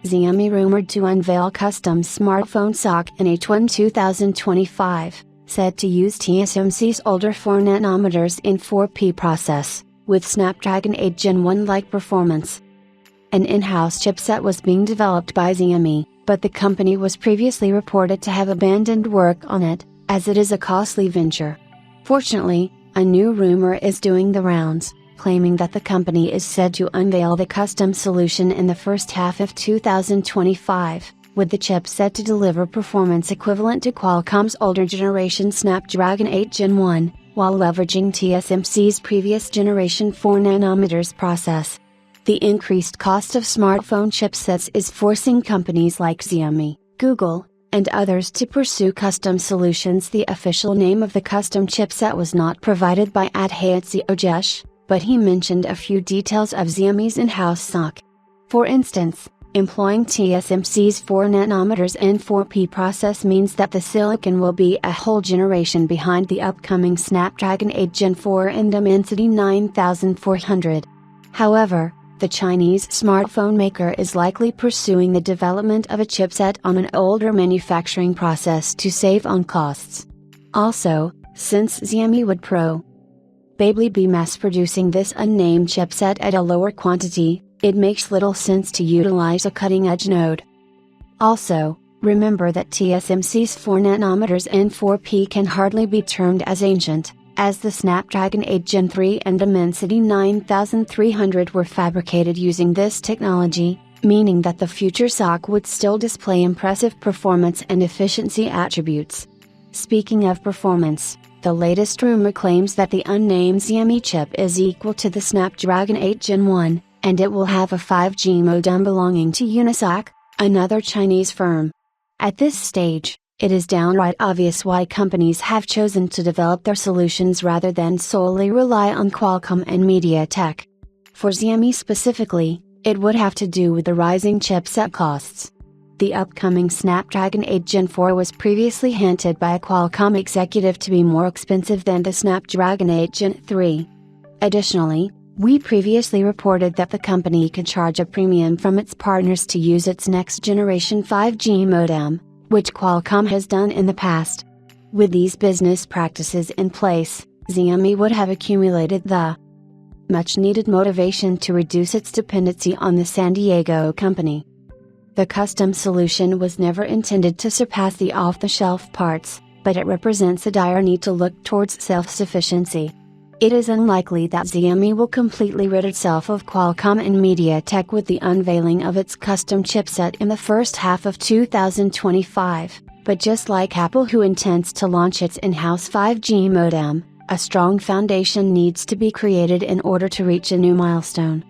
Xiaomi rumored to unveil custom smartphone SoC in H1 2025, said to use TSMC's older 4nm N4P process, with Snapdragon 8 Gen 1-like performance. An in-house chipset was being developed by Xiaomi, but the company was previously reported to have abandoned work on it, as it is a costly venture. Fortunately, a new rumor is doing the rounds, claiming that the company is said to unveil the custom solution in the first half of 2025, with the chip set to deliver performance equivalent to Qualcomm's older generation Snapdragon 8 Gen 1, while leveraging TSMC's previous generation 4nm process. The increased cost of smartphone chipsets is forcing companies like Xiaomi, Google, and others to pursue custom solutions. The official name of the custom chipset was not provided by Adhayatziojesh, but he mentioned a few details of Xiaomi's in-house SoC. For instance, employing TSMC's 4nm N4P process means that the silicon will be a whole generation behind the upcoming Snapdragon 8 Gen 4 and Dimensity 9400. However, the Chinese smartphone maker is likely pursuing the development of a chipset on an older manufacturing process to save on costs. Also, since Xiaomi would probably be mass-producing this unnamed chipset at a lower quantity, it makes little sense to utilize a cutting-edge node. Also, remember that TSMC's 4nm N4P can hardly be termed as ancient, as the Snapdragon 8 Gen 3 and Dimensity 9300 were fabricated using this technology, meaning that the future SoC would still display impressive performance and efficiency attributes. Speaking of performance, the latest rumor claims that the unnamed Xiaomi chip is equal to the Snapdragon 8 Gen 1, and it will have a 5G modem belonging to Unisoc, another Chinese firm. At this stage, it is downright obvious why companies have chosen to develop their solutions rather than solely rely on Qualcomm and MediaTek. For Xiaomi specifically, it would have to do with the rising chipset costs. The upcoming Snapdragon 8 Gen 4 was previously hinted by a Qualcomm executive to be more expensive than the Snapdragon 8 Gen 3. Additionally, we previously reported that the company could charge a premium from its partners to use its next-generation 5G modem, which Qualcomm has done in the past. With these business practices in place, Xiaomi would have accumulated the much-needed motivation to reduce its dependency on the San Diego company. The custom solution was never intended to surpass the off-the-shelf parts, but it represents a dire need to look towards self-sufficiency. It is unlikely that Xiaomi will completely rid itself of Qualcomm and MediaTek with the unveiling of its custom chipset in the first half of 2025, but just like Apple, who intends to launch its in-house 5G modem, a strong foundation needs to be created in order to reach a new milestone.